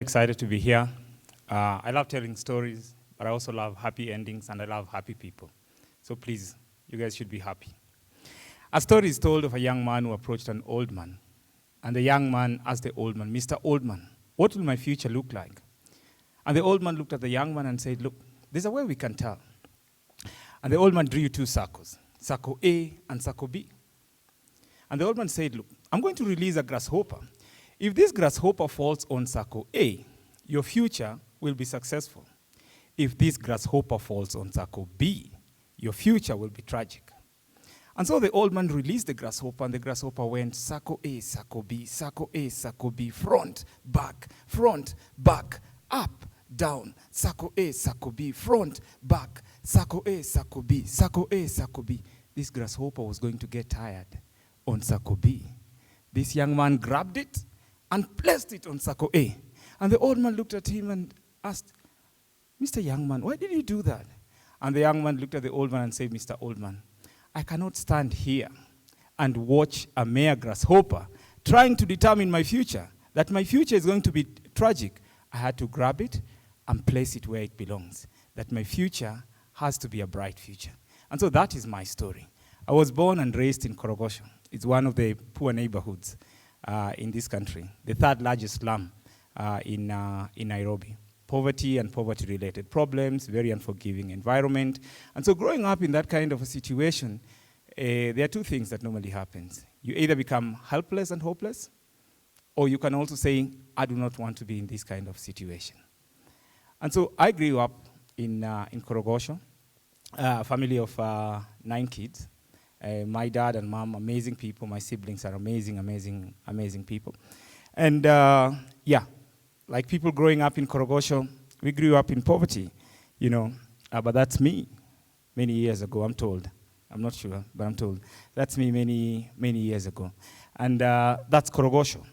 Excited to be here. I love telling stories, but I also love happy endings and I love happy people. So please, you guys should be happy. A story is told of a young man who approached an old man. And the young man asked the old man, "Mr. Old Man, what will my future look like?" And the old man looked at the young man and said, "Look, there's a way we can tell." And the old man drew two circles, circle A and circle B. And the old man said, "Look, I'm going to release a grasshopper. If this grasshopper falls on circle A, your future will be successful. If this grasshopper falls on circle B, your future will be tragic." And so the old man released the grasshopper, and the grasshopper went circle A, circle B, circle A, circle B, front, back, up, down, circle A, circle B, front, back, circle A, circle B, circle A, circle B. This grasshopper was going to get tired on circle B. This young man grabbed it and placed it on circle A. And the old man looked at him and asked, "Mr. Young Man, why did you do that?" And the young man looked at the old man and said, "Mr. Old Man, I cannot stand here and watch a mere grasshopper trying to determine my future, that my future is going to be tragic. I had to grab it and place it where it belongs, that my future has to be a bright future." And so that is my story. I was born and raised in Korogocho. It's one of the poor neighborhoods in this country, the third largest slum in Nairobi. Poverty and poverty-related problems, very unforgiving environment. And so growing up in that kind of a situation, there are two things that normally happens. You either become helpless and hopeless, or you can also say, "I do not want to be in this kind of situation." And so I grew up in Korogocho, a family of 9 kids. My dad and mom, amazing people. My siblings are amazing people. And like people growing up in Korogocho, we grew up in poverty, but that's me many years ago, I'm told. I'm not sure, but I'm told. That's me many years ago. And that's Korogocho,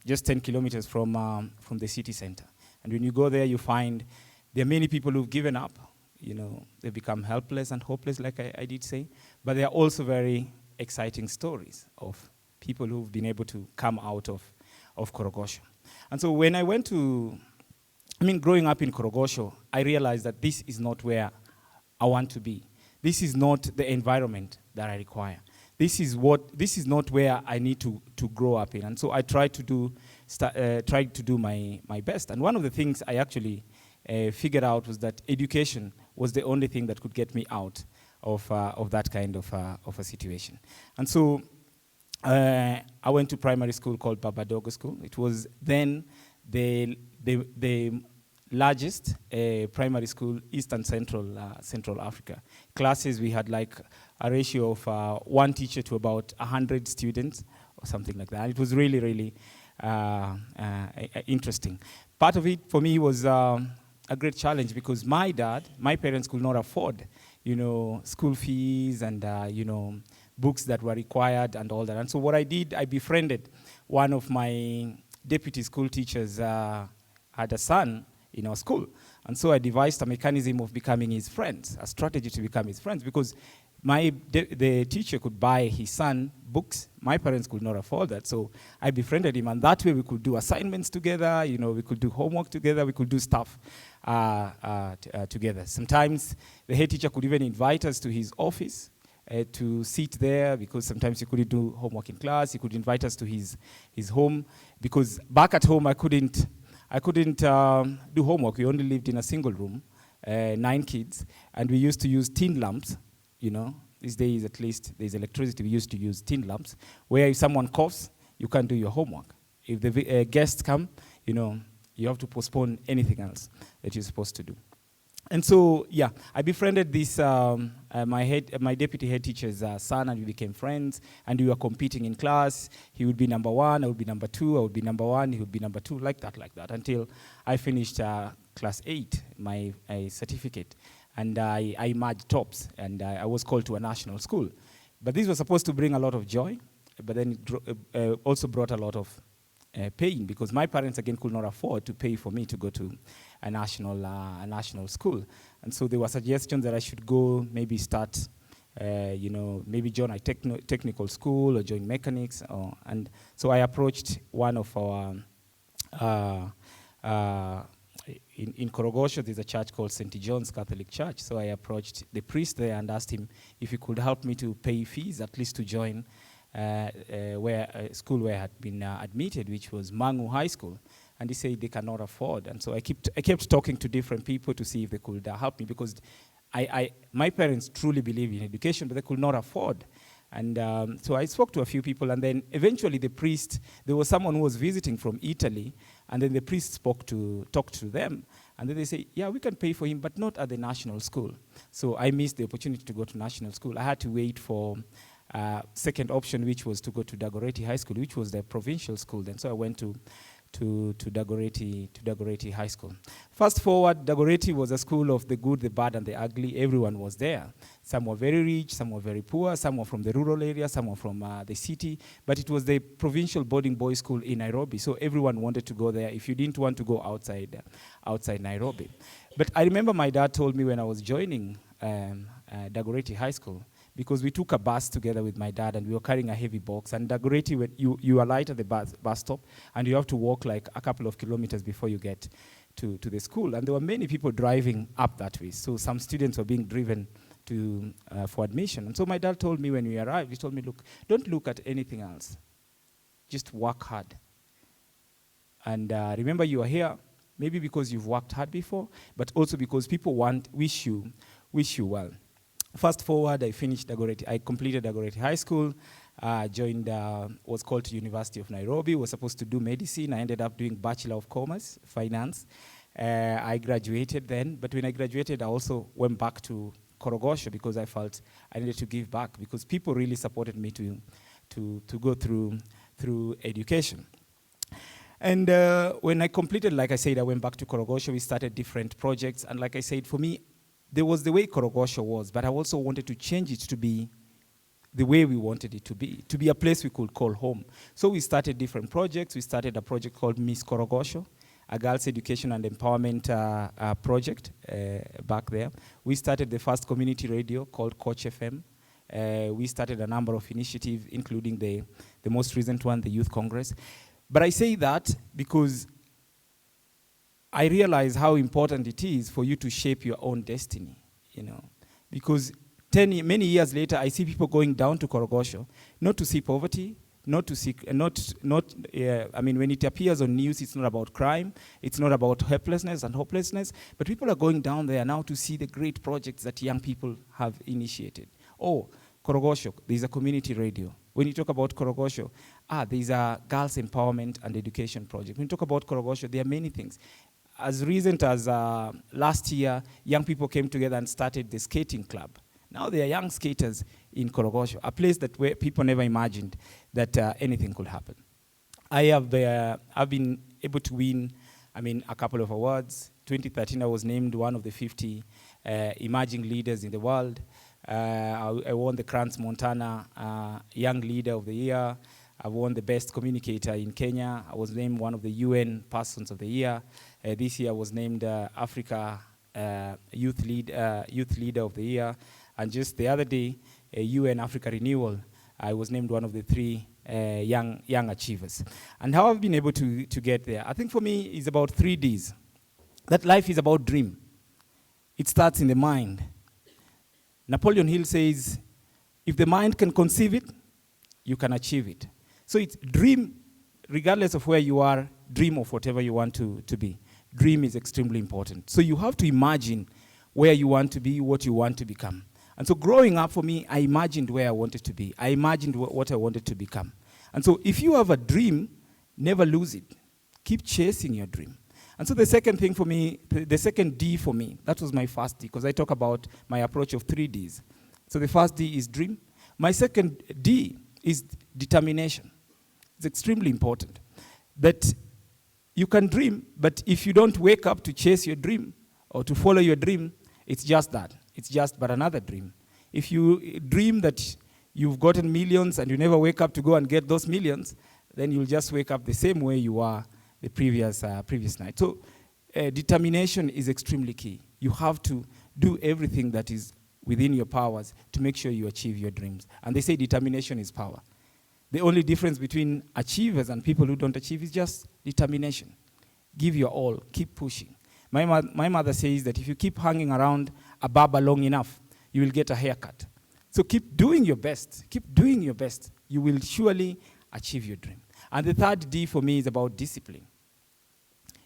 just 10 kilometers from the city center. And when you go there, you find there are many people who've given up. They become helpless and hopeless, like I did say. But there are also very exciting stories of people who've been able to come out of Korogocho. And so when I growing up in Korogocho, I realized that this is not where I want to be. This is not the environment that I require. This is not where I need to grow up in. And so I tried to do my best. And one of the things I actually figured out was that education was the only thing that could get me out of that kind of a situation. And so I went to primary school called Babadogo School. It was then the largest primary school, East and Central Africa. Classes, we had like a ratio of 1 teacher to about 100 students or something like that. It was really, really interesting. Part of it for me was a great challenge because my parents could not afford, school fees and, books that were required and all that. And so what I did, I befriended one of my deputy school teachers, had a son in our school. And so I devised a mechanism of becoming his friends, a strategy to become his friends, because the teacher could buy his son books. My parents could not afford that. So I befriended him, and that way we could do assignments together, we could do homework together, we could do stuff together. Sometimes the head teacher could even invite us to his office to sit there, because sometimes he couldn't do homework in class. He could invite us to his home, because back at home I couldn't do homework. We only lived in a single room, 9 kids, and we used to use tin lamps. These days at least there's electricity. We used to use tin lamps, where if someone coughs, you can't do your homework. If the guests come, you have to postpone anything else that you're supposed to do. And so, I befriended this, my deputy head teacher's son, and we became friends, and we were competing in class. He would be number 1, I would be number 2, I would be number 1, he would be number 2, like that, until I finished class 8, my certificate, and I emerged tops, and I was called to a national school. But this was supposed to bring a lot of joy, but then it also brought a lot of pain, because my parents again could not afford to pay for me to go to a national school. And so there were suggestions that I should go, maybe start maybe join a technical school or join mechanics. And so I approached one of our uh, uh, in Korogocho, there's a church called St. John's Catholic Church. So I approached the priest there and asked him if he could help me to pay fees, at least to join school where I had been admitted, which was Mangu High School. And he said they cannot afford. And so I kept talking to different people to see if they could help me, because my parents truly believe in education, but they could not afford. And so I spoke to a few people, and then eventually the priest, there was someone who was visiting from Italy, and then the priest talked to them, and then they say, yeah, we can pay for him, but not at the national school. So I missed the opportunity to go to national school. I had to wait for second option, which was to go to Dagoretti High School, which was the provincial school. Then so I went to Dagoretti High School. Fast forward, Dagoretti was a school of the good, the bad, and the ugly. Everyone was there. Some were very rich, some were very poor, some were from the rural area, some were from the city. But it was the provincial boarding boys school in Nairobi, so everyone wanted to go there if you didn't want to go outside Nairobi. But I remember my dad told me when I was joining Dagoretti High School, because we took a bus together with my dad, and we were carrying a heavy box. And Dagoretti, when you alight at the bus stop, and you have to walk like a couple of kilometers before you get to the school. And there were many people driving up that way. So some students were being driven for admission. And so my dad told me when we arrived, he told me, look, don't look at anything else. Just work hard. And remember, you are here, maybe because you've worked hard before, but also because people wish you well. Fast forward, I completed Dagoretti High School, joined what's called University of Nairobi, was supposed to do medicine. I ended up doing Bachelor of Commerce, Finance. I graduated then, but when I graduated, I also went back to Korogocho because I felt I needed to give back, because people really supported me to go through education. And when I completed, like I said, I went back to Korogocho. We started different projects, and like I said, for me, there was the way Korogocho was, but I also wanted to change it to be the way we wanted it to be a place we could call home. So we started different projects. We started a project called Miss Korogocho, a girls' education and empowerment project back there. We started the first community radio called Coach FM. We started a number of initiatives, including the most recent one, the Youth Congress. But I say that because I realize how important it is for you to shape your own destiny, because many years later, I see people going down to Korogocho, not to see poverty, when it appears on news, it's not about crime, it's not about helplessness and hopelessness, but people are going down there now to see the great projects that young people have initiated. Oh, Korogocho, there's a community radio. When you talk about Korogocho, there's a girls' empowerment and education project. When you talk about Korogocho, there are many things. As recent as last year, young people came together and started the skating club. Now there are young skaters in Korogocho, a place where people never imagined that anything could happen. I've been able to win, a couple of awards. 2013, I was named one of the 50 emerging leaders in the world. I won the Crans Montana Young Leader of the Year. I won the Best Communicator in Kenya. I was named one of the UN Persons of the Year. This year I was named Africa Youth Leader of the Year. And just the other day, UN Africa Renewal, I was named one of the 3 young achievers. And how I've been able to get there, I think for me it's about 3 Ds. That life is about dream. It starts in the mind. Napoleon Hill says, if the mind can conceive it, you can achieve it. So it's dream, regardless of where you are, dream of whatever you want to be. Dream is extremely important. So you have to imagine where you want to be, what you want to become. And so growing up for me, I imagined where I wanted to be. I imagined what I wanted to become. And so if you have a dream, never lose it. Keep chasing your dream. And so the second thing for me, the second D for me, that was my first D, because I talk about my approach of 3 Ds. So the first D is dream. My second D is determination. It's extremely important that you can dream, but if you don't wake up to chase your dream or to follow your dream, it's just that. It's just but another dream. If you dream that you've gotten millions and you never wake up to go and get those millions, then you'll just wake up the same way you were the previous night. So determination is extremely key. You have to do everything that is within your powers to make sure you achieve your dreams. And they say determination is power. The only difference between achievers and people who don't achieve is just determination. give your all, keep pushing. My mother says that if you keep hanging around a barber long enough, you will get a haircut. So keep doing your best. Keep doing your best. You will surely achieve your dream. And the third D for me is about discipline.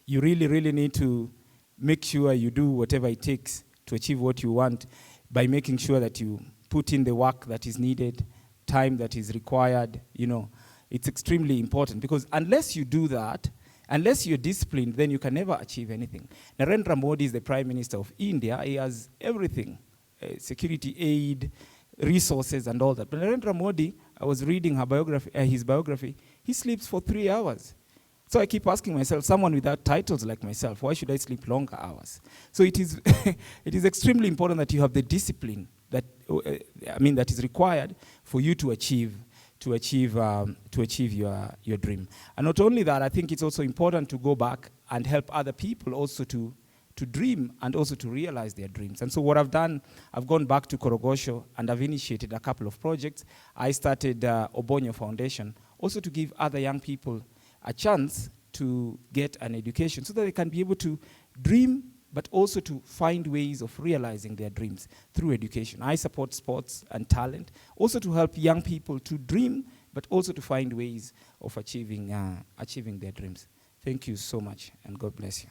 You really, really need to make sure you do whatever it takes to achieve what you want by making sure that you put in the work that is needed, time that is required. It's extremely important, because unless you do that, unless you're disciplined, then you can never achieve anything. Narendra Modi is the Prime Minister of India. He has everything, security aid, resources, and all that. But Narendra Modi, I was reading his biography, he sleeps for 3 hours. So I keep asking myself, someone without titles like myself, why should I sleep longer hours? So it is, it is extremely important that you have the discipline that, that is required for you to achieve your dream. And not only that, I think it's also important to go back and help other people also to dream and also to realize their dreams. And so what I've done, I've gone back to Korogocho and I've initiated a couple of projects. I started Obonyo Foundation also to give other young people a chance to get an education so that they can be able to dream, but also to find ways of realizing their dreams through education. I support sports and talent, also to help young people to dream, but also to find ways of achieving their dreams. Thank you so much, and God bless you.